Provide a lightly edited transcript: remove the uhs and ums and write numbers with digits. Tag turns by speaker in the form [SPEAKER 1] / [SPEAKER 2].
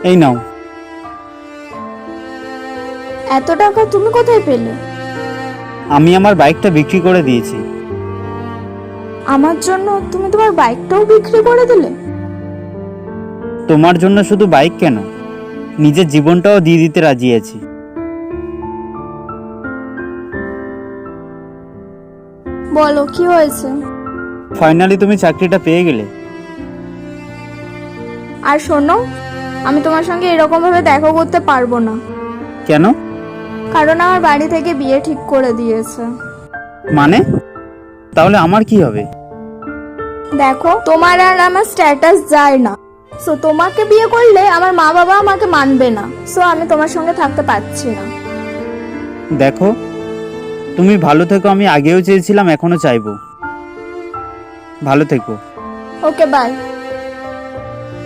[SPEAKER 1] এই নাও।
[SPEAKER 2] এত টাকা তুমি কোথায় পেলে?
[SPEAKER 1] আমি আমার বাইকটা বিক্রি করে দিয়েছি।
[SPEAKER 2] আমার জন্য তুমি তোমার বাইকটাও বিক্রি করে দিলে?
[SPEAKER 1] তোমার জন্য শুধু বাইক কেন, নিজের জীবনটাও দিয়ে দিতে রাজি আছি।
[SPEAKER 2] বলো কি হয়েছে?
[SPEAKER 1] ফাইনালি তুমি চাকরিটা পেয়ে গেলে।
[SPEAKER 2] আর শোনো, আমি তোমার সঙ্গে এরকম ভাবে দেখা করতে পারবো না,
[SPEAKER 1] কেন?
[SPEAKER 2] কারণ আমার বাড়ি থেকে বিয়ে ঠিক করে দিয়েছে।
[SPEAKER 1] মানে? তাহলে আমার কি হবে?
[SPEAKER 2] দেখো, তোমার আর আমার স্ট্যাটাস যায় না, সো তোমাকে বিয়ে করলে আমার মা বাবা আমাকে মানবে না, সো আমি তোমার সঙ্গে থাকতে পারছি না।
[SPEAKER 1] দেখো, তুমি ভালো থেকো, আমি আগেও চেয়েছিলাম, এখনো চাইবো। ভালো থেকো।
[SPEAKER 2] ওকে, বাই।